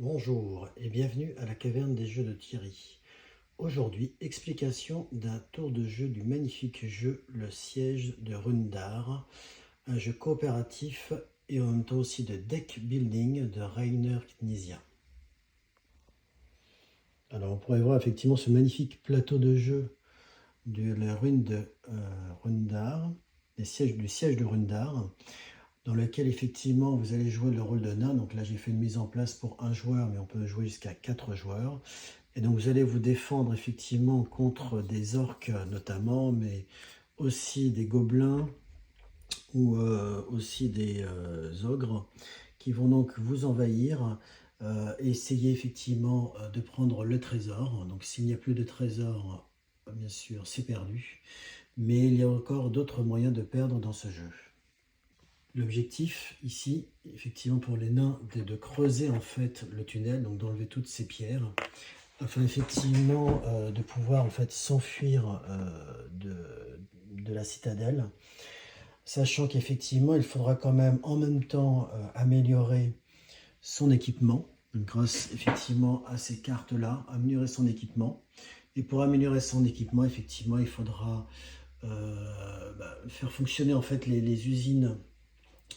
Bonjour et bienvenue à la caverne des jeux de Thierry. Aujourd'hui, explication d'un tour de jeu du magnifique jeu Le Siège de Rundar, un jeu coopératif et en même temps aussi de deck building de Rainer Knizia. Alors on pourrait voir effectivement ce magnifique plateau de jeu de la ruine de Rundar, du siège de Rundar, dans lequel effectivement vous allez jouer le rôle de nain. Donc là j'ai fait une mise en place pour un joueur, mais on peut jouer jusqu'à 4 joueurs. Et donc vous allez vous défendre effectivement contre des orques notamment, mais aussi des gobelins ou aussi des ogres qui vont donc vous envahir. Essayer effectivement de prendre le trésor. Donc s'il n'y a plus de trésor, bien sûr c'est perdu. Mais il y a encore d'autres moyens de perdre dans ce jeu. L'objectif ici, effectivement pour les nains, est de creuser en fait le tunnel, donc d'enlever toutes ces pierres, afin effectivement de pouvoir en fait s'enfuir de la citadelle, sachant qu'effectivement il faudra quand même en même temps améliorer son équipement, donc grâce effectivement à ces cartes-là, améliorer son équipement. Et pour améliorer son équipement, effectivement, il faudra faire fonctionner en fait les usines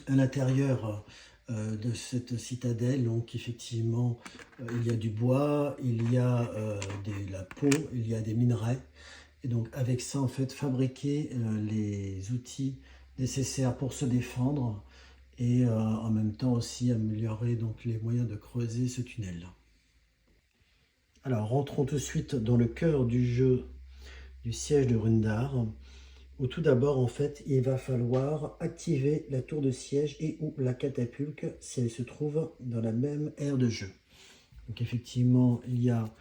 à l'intérieur de cette citadelle. Donc effectivement, il y a du bois, il y a de la peau, il y a des minerais. Et donc avec ça, en fait, fabriquer les outils nécessaires pour se défendre et en même temps aussi améliorer donc les moyens de creuser ce tunnel. Alors rentrons tout de suite dans le cœur du jeu du siège de Rundar, où tout d'abord, en fait, il va falloir activer la tour de siège et ou la catapulte si elle se trouve dans la même aire de jeu. Donc effectivement, il y a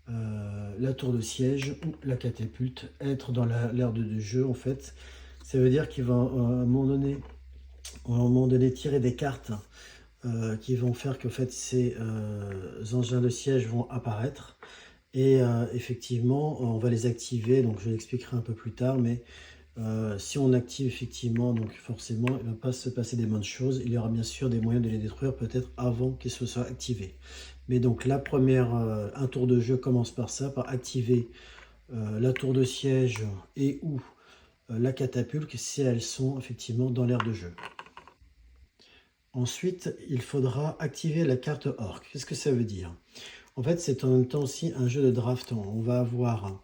la tour de siège ou la catapulte. Être dans l'aire de jeu, en fait, ça veut dire qu'il va à un moment donné tirer des cartes qui vont faire que fait, ces engins de siège vont apparaître. Et effectivement, on va les activer, donc je l'expliquerai un peu plus tard, mais si on active effectivement, donc forcément, il ne va pas se passer des bonnes choses. Il y aura bien sûr des moyens de les détruire peut-être avant qu'ils se soient activés. Mais donc un tour de jeu commence par ça, par activer la tour de siège et ou la catapulte si elles sont effectivement dans l'aire de jeu. Ensuite, il faudra activer la carte orc. Qu'est-ce que ça veut dire? En fait, c'est en même temps aussi un jeu de draft. On va avoir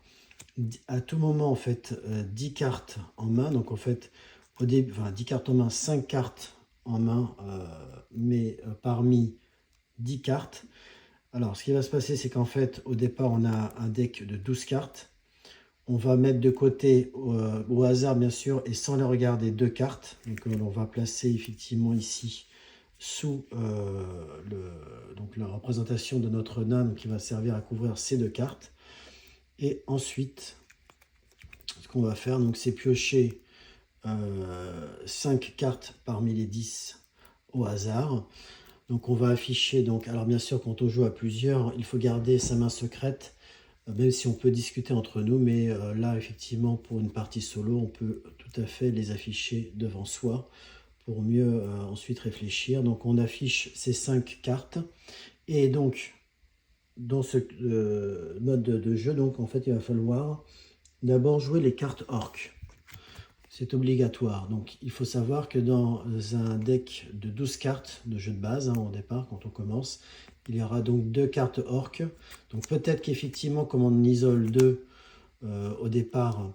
à tout moment en fait 10 cartes en main. Donc en fait, au début, 10 cartes en main, 5 cartes en main, mais parmi 10 cartes. Alors, ce qui va se passer, c'est qu'en fait, au départ, on a un deck de 12 cartes. On va mettre de côté, au hasard bien sûr, et sans les regarder, 2 cartes. Donc on va placer effectivement ici sous donc la représentation de notre nain qui va servir à couvrir ces 2 cartes. Et ensuite, ce qu'on va faire, c'est piocher 5 cartes parmi les 10 au hasard. Donc on va afficher, alors bien sûr quand on joue à plusieurs, il faut garder sa main secrète, même si on peut discuter entre nous, mais là effectivement pour une partie solo, on peut tout à fait les afficher devant soi pour mieux ensuite réfléchir. Donc on affiche ces 5 cartes, et donc dans ce mode de jeu, donc en fait il va falloir d'abord jouer les cartes orques. C'est obligatoire. Donc il faut savoir que dans un deck de 12 cartes de jeu de base, au départ, quand on commence, il y aura donc 2 cartes orques. Donc peut-être qu'effectivement, comme on en isole 2 au départ,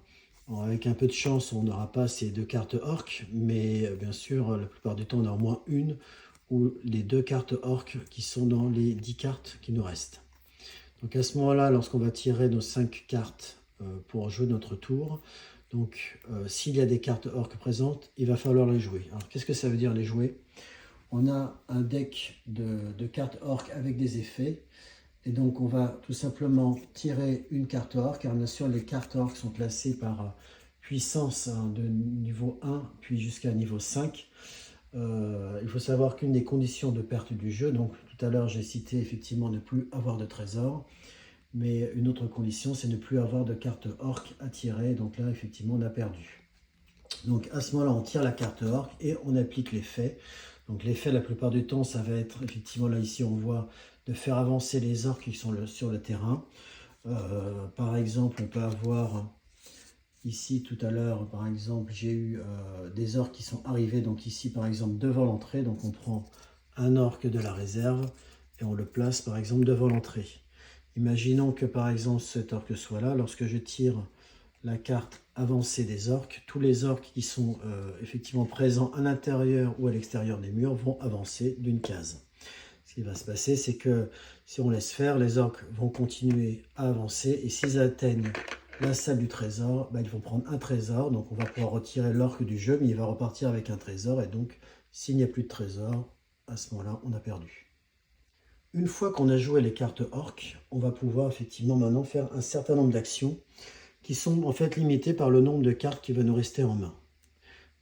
avec un peu de chance, on n'aura pas ces 2 cartes orques, mais bien sûr, la plupart du temps, on a au moins une ou les 2 cartes orques qui sont dans les 10 cartes qui nous restent. Donc à ce moment-là, lorsqu'on va tirer nos 5 cartes pour jouer notre tour, donc s'il y a des cartes orques présentes, il va falloir les jouer. Alors qu'est-ce que ça veut dire les jouer? On a un deck de cartes orques avec des effets, et donc on va tout simplement tirer une carte orque, car bien sûr les cartes orques sont classées par puissance de niveau 1 puis jusqu'à niveau 5. Il faut savoir qu'une des conditions de perte du jeu, donc tout à l'heure j'ai cité effectivement ne plus avoir de trésor, mais une autre condition c'est ne plus avoir de carte orque à tirer, donc là effectivement on a perdu. Donc à ce moment-là on tire la carte orque et on applique l'effet. Donc l'effet la plupart du temps ça va être effectivement, là ici on voit de faire avancer les orques qui sont sur le terrain. Par exemple, on peut avoir ici tout à l'heure, par exemple, j'ai eu des orques qui sont arrivés, donc ici par exemple devant l'entrée, donc on prend un orque de la réserve et on le place par exemple devant l'entrée. Imaginons que par exemple cet orque soit là, lorsque je tire la carte avancée des orques, tous les orques qui sont effectivement présents à l'intérieur ou à l'extérieur des murs vont avancer d'une case. Ce qui va se passer, c'est que si on laisse faire, les orques vont continuer à avancer et s'ils atteignent la salle du trésor, ils vont prendre un trésor, donc on va pouvoir retirer l'orque du jeu, mais il va repartir avec un trésor et donc s'il n'y a plus de trésor, à ce moment-là, on a perdu. Une fois qu'on a joué les cartes orques, on va pouvoir effectivement maintenant faire un certain nombre d'actions qui sont en fait limitées par le nombre de cartes qui va nous rester en main.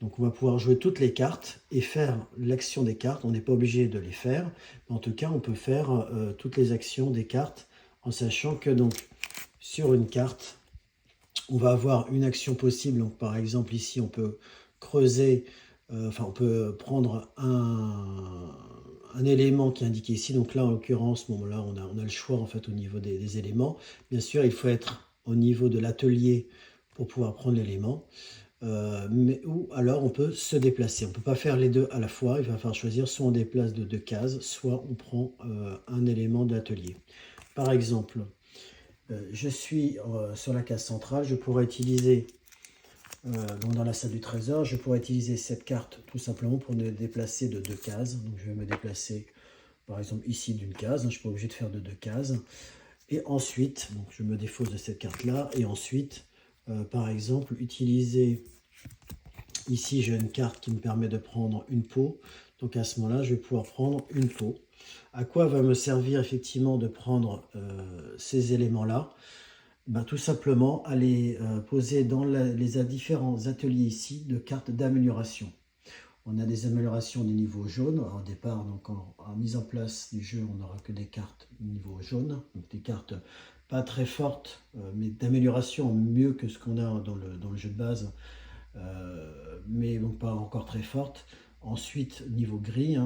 Donc on va pouvoir jouer toutes les cartes et faire l'action des cartes. On n'est pas obligé de les faire, mais en tout cas on peut faire toutes les actions des cartes en sachant que donc sur une carte, on va avoir une action possible. Donc par exemple ici on peut creuser, on peut prendre un élément qui est indiqué ici. Donc là en l'occurrence, bon, là on a le choix en fait au niveau des éléments. Bien sûr il faut être au niveau de l'atelier pour pouvoir prendre l'élément. Ou alors on peut se déplacer. On ne peut pas faire les deux à la fois. Il va falloir choisir, soit on déplace de deux cases, soit on prend un élément de l'atelier. Par exemple, je suis sur la case centrale, je pourrais utiliser, donc dans la salle du trésor, je pourrais utiliser cette carte tout simplement pour me déplacer de deux cases. Donc je vais me déplacer par exemple ici d'une case, je ne suis pas obligé de faire de deux cases. Et ensuite, donc je me défausse de cette carte-là, et ensuite, par exemple, utiliser, ici j'ai une carte qui me permet de prendre une peau, donc à ce moment-là, je vais pouvoir prendre une peau. À quoi va me servir effectivement de prendre ces éléments-là? Tout simplement à les poser dans les différents ateliers ici de cartes d'amélioration. On a des améliorations des niveaux jaunes. Au départ, donc en mise en place du jeu, on n'aura que des cartes niveau jaune, donc des cartes pas très fortes, mais d'amélioration mieux que ce qu'on a dans le jeu de base, mais donc pas encore très fortes. Ensuite, niveau gris,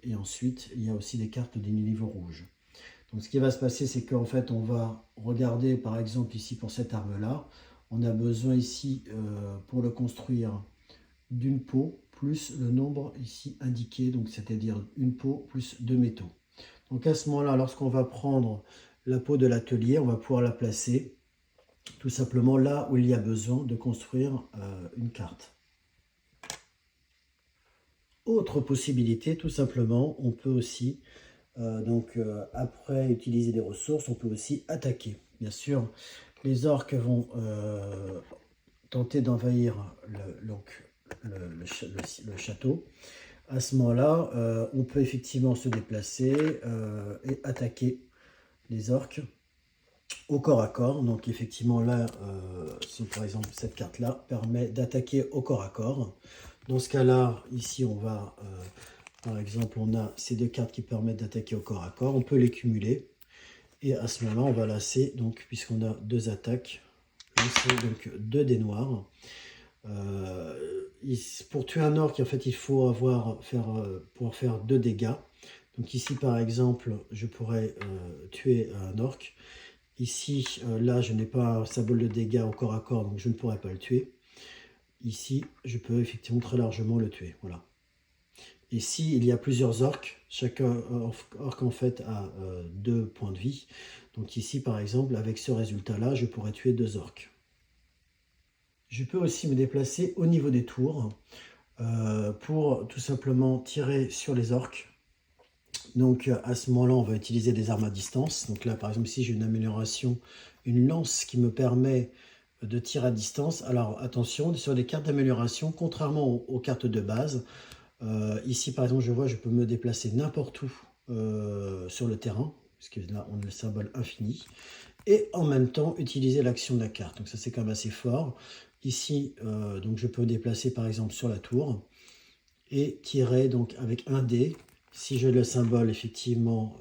et ensuite, il y a aussi des cartes des niveaux rouges. Donc ce qui va se passer, c'est qu'en fait, on va regarder, par exemple, ici pour cette arme-là, on a besoin ici, pour le construire, d'une peau plus le nombre ici indiqué, donc c'est-à-dire une peau plus deux métaux. Donc à ce moment-là, lorsqu'on va prendre la peau de l'atelier, on va pouvoir la placer tout simplement là où il y a besoin de construire une carte. Autre possibilité, tout simplement, on peut aussi, après utiliser des ressources, on peut aussi attaquer. Bien sûr, les orques vont tenter d'envahir le château. À ce moment-là, on peut effectivement se déplacer et attaquer les orques au corps à corps. Donc effectivement là, par exemple cette carte-là permet d'attaquer au corps à corps. Dans ce cas-là, ici on va, par exemple, on a ces deux cartes qui permettent d'attaquer au corps à corps. On peut les cumuler et à ce moment-là, on va lasser, donc puisqu'on a deux attaques, lancer donc deux dés noirs. Pour tuer un orque, en fait, il faut pouvoir faire deux dégâts. Donc ici, par exemple, je pourrais tuer un orque. Ici, là, je n'ai pas un symbole de dégâts au corps à corps, donc je ne pourrais pas le tuer. Ici, je peux effectivement très largement le tuer. Voilà. Et s'il y a plusieurs orques, chaque orque en fait a 2 points de vie. Donc ici, par exemple, avec ce résultat-là, je pourrais tuer 2 orques. Je peux aussi me déplacer au niveau des tours pour tout simplement tirer sur les orques. Donc à ce moment-là, on va utiliser des armes à distance. Donc là, par exemple, ici j'ai une amélioration, une lance qui me permet de tirer à distance. Alors attention, sur les cartes d'amélioration, contrairement aux cartes de base, ici par exemple, je vois, je peux me déplacer n'importe où sur le terrain, puisque là on a le symbole infini, et en même temps utiliser l'action de la carte. Donc ça c'est quand même assez fort. Ici, donc je peux me déplacer par exemple sur la tour et tirer donc avec un dé. Si j'ai le symbole effectivement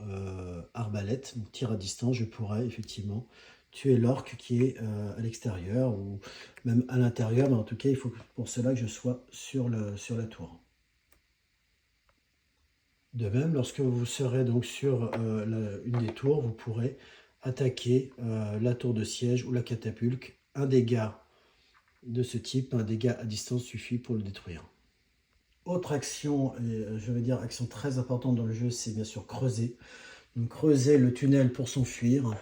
arbalète, donc tir à distance, je pourrais effectivement tuer l'orque qui est à l'extérieur ou même à l'intérieur, mais en tout cas il faut pour cela que je sois sur la tour. De même, lorsque vous serez donc sur une des tours, vous pourrez attaquer la tour de siège ou la catapulte. Un dégât de ce type, un dégât à distance suffit pour le détruire. Autre action, je vais dire action très importante dans le jeu, c'est bien sûr creuser. Donc creuser le tunnel pour s'enfuir.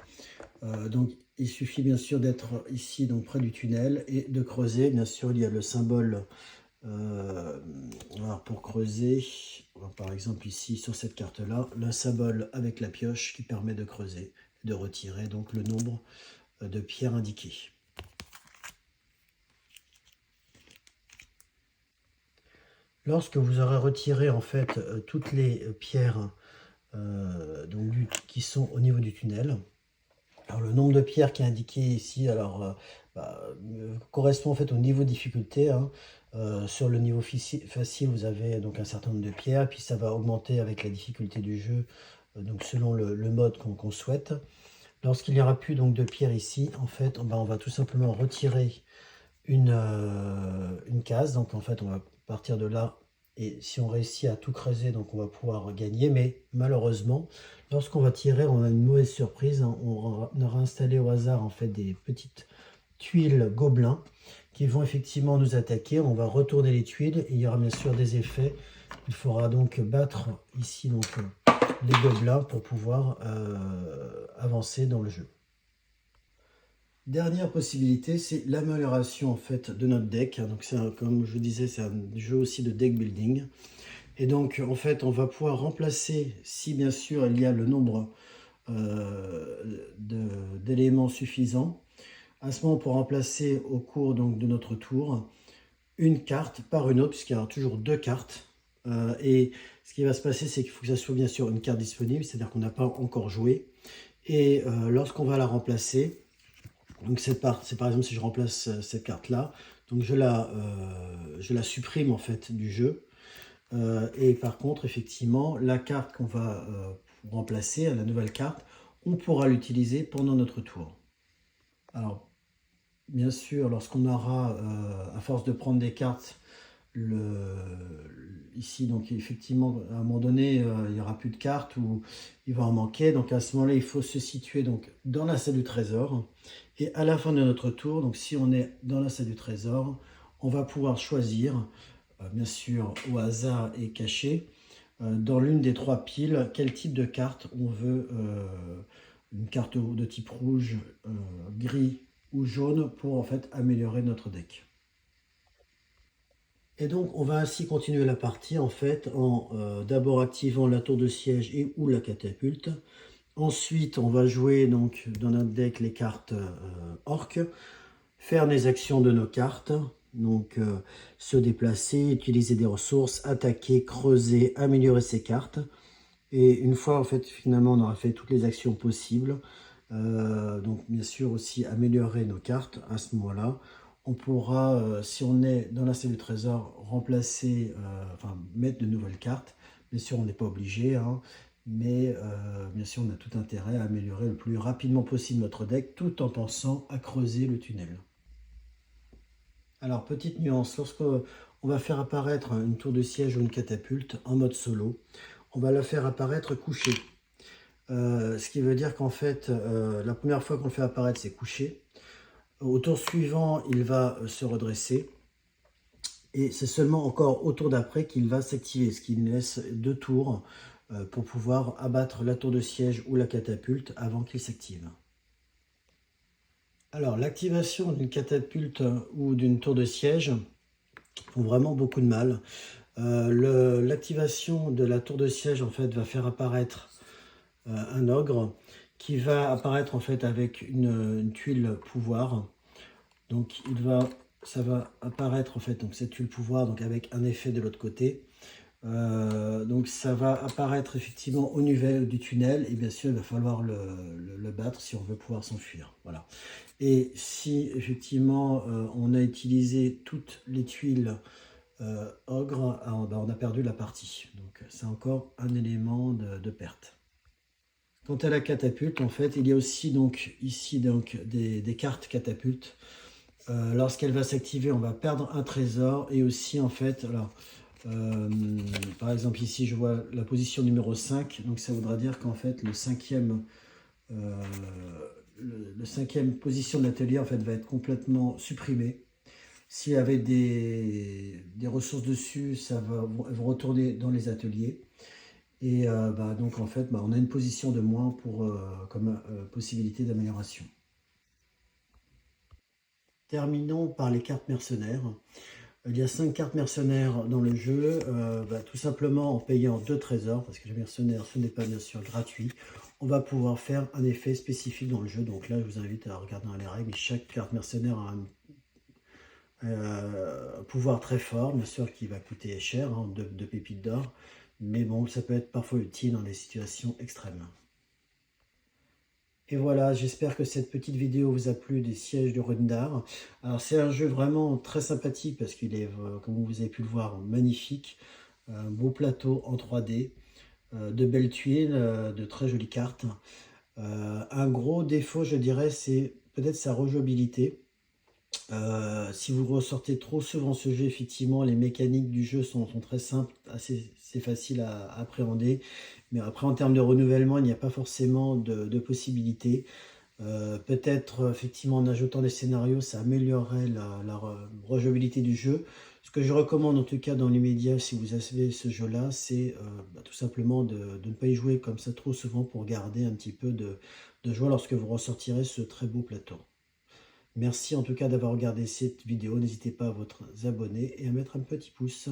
Donc il suffit bien sûr d'être ici donc près du tunnel et de creuser. Bien sûr, il y a le symbole alors pour creuser, par exemple ici sur cette carte là, le symbole avec la pioche qui permet de creuser, de retirer donc le nombre de pierres indiquées. Lorsque vous aurez retiré en fait toutes les pierres donc, qui sont au niveau du tunnel, alors le nombre de pierres qui est indiqué ici correspond en fait au niveau de difficulté. Hein. Sur le niveau facile, vous avez donc un certain nombre de pierres, puis ça va augmenter avec la difficulté du jeu, donc selon le mode qu'on souhaite. Lorsqu'il n'y aura plus donc de pierres ici, en fait, on va tout simplement retirer une case. Donc en fait, on va partir de là. Et si on réussit à tout creuser, donc on va pouvoir gagner. Mais malheureusement, lorsqu'on va tirer, on a une mauvaise surprise. Hein. On aura installé au hasard en fait des petites tuiles gobelins qui vont effectivement nous attaquer. On va retourner les tuiles et il y aura bien sûr des effets. Il faudra donc battre ici donc les gobelins pour pouvoir avancer dans le jeu. Dernière possibilité, c'est l'amélioration en fait de notre deck. Donc comme je disais, c'est un jeu aussi de deck building. Et donc en fait, on va pouvoir remplacer, si bien sûr il y a le nombre d'éléments suffisants. À ce moment, on pourra remplacer au cours donc, de notre tour une carte par une autre, puisqu'il y aura toujours deux cartes. Et ce qui va se passer, c'est qu'il faut que ça soit bien sûr une carte disponible, c'est-à-dire qu'on n'a pas encore joué. Et lorsqu'on va la remplacer, donc c'est par exemple si je remplace cette carte là, donc je la supprime en fait du jeu. Et par contre effectivement la carte qu'on va remplacer, la nouvelle carte, on pourra l'utiliser pendant notre tour. Alors bien sûr lorsqu'on aura à force de prendre des cartes ici donc effectivement à un moment donné il n'y aura plus de cartes ou il va en manquer, donc à ce moment là il faut se situer donc dans la salle du trésor et à la fin de notre tour, donc si on est dans la salle du trésor, on va pouvoir choisir bien sûr au hasard et caché dans l'une des trois piles quel type de carte on veut, une carte de type rouge, gris ou jaune pour en fait améliorer notre deck. Et donc, on va ainsi continuer la partie en fait en d'abord activant la tour de siège et ou la catapulte. Ensuite, on va jouer donc dans notre deck les cartes orques, faire des actions de nos cartes, donc se déplacer, utiliser des ressources, attaquer, creuser, améliorer ses cartes. Et une fois en fait finalement on aura fait toutes les actions possibles, donc bien sûr aussi améliorer nos cartes à ce moment-là. On pourra, si on est dans la salle du trésor, remplacer, enfin mettre de nouvelles cartes. Bien sûr, on n'est pas obligé, hein, mais bien sûr, on a tout intérêt à améliorer le plus rapidement possible notre deck, tout en pensant à creuser le tunnel. Alors, petite nuance, lorsqu'on va faire apparaître une tour de siège ou une catapulte en mode solo, on va la faire apparaître couchée. Ce qui veut dire qu'en fait, la première fois qu'on le fait apparaître, c'est couché. Au tour suivant, il va se redresser. Et c'est seulement encore au tour d'après qu'il va s'activer, ce qui laisse 2 tours pour pouvoir abattre la tour de siège ou la catapulte avant qu'il s'active. Alors, l'activation d'une catapulte ou d'une tour de siège font vraiment beaucoup de mal. L'activation de la tour de siège en fait va faire apparaître un ogre qui va apparaître en fait avec une tuile pouvoir. Donc ça va apparaître en fait donc cette tuile pouvoir donc avec un effet de l'autre côté. Donc ça va apparaître effectivement au niveau du tunnel et bien sûr il va falloir le battre si on veut pouvoir s'enfuir. Voilà. Et si effectivement on a utilisé toutes les tuiles ogre, on a perdu la partie. Donc c'est encore un élément de perte. Quant à la catapulte, en fait, il y a aussi donc ici donc des cartes catapultes. Lorsqu'elle va s'activer, on va perdre un trésor et aussi en fait, alors Euh, Par exemple, ici, je vois la position numéro 5. Donc, ça voudra dire qu'en fait, euh, le cinquième position de l'atelier en fait, va être complètement supprimée. S'il y avait des ressources dessus, elles vont retourner dans les ateliers. Et donc, en fait, on a une position de moins comme possibilité d'amélioration. Terminons par les cartes mercenaires. Il y a 5 cartes mercenaires dans le jeu, tout simplement en payant 2 trésors, parce que les mercenaires, ce n'est pas bien sûr gratuit. On va pouvoir faire un effet spécifique dans le jeu. Donc là, je vous invite à regarder dans les règles. Chaque carte mercenaire a un pouvoir très fort, bien sûr, qui va coûter cher, hein, 2 pépites d'or. Mais bon, ça peut être parfois utile dans des situations extrêmes. Et voilà, j'espère que cette petite vidéo vous a plu des sièges de Rundar. Alors c'est un jeu vraiment très sympathique parce qu'il est, comme vous avez pu le voir, magnifique. Un beau plateau en 3D, de belles tuiles, de très jolies cartes. Un gros défaut, je dirais, c'est peut-être sa rejouabilité. Si vous ressortez trop souvent ce jeu, effectivement, les mécaniques du jeu sont très simples, c'est facile à appréhender. Mais après, en termes de renouvellement, il n'y a pas forcément de possibilités. Peut-être, effectivement, en ajoutant des scénarios, ça améliorerait la rejouabilité du jeu. Ce que je recommande, en tout cas, dans l'immédiat, si vous avez ce jeu-là, c'est tout simplement de ne pas y jouer comme ça trop souvent pour garder un petit peu de joie lorsque vous ressortirez ce très beau plateau. Merci en tout cas d'avoir regardé cette vidéo. N'hésitez pas à vous abonner et à mettre un petit pouce.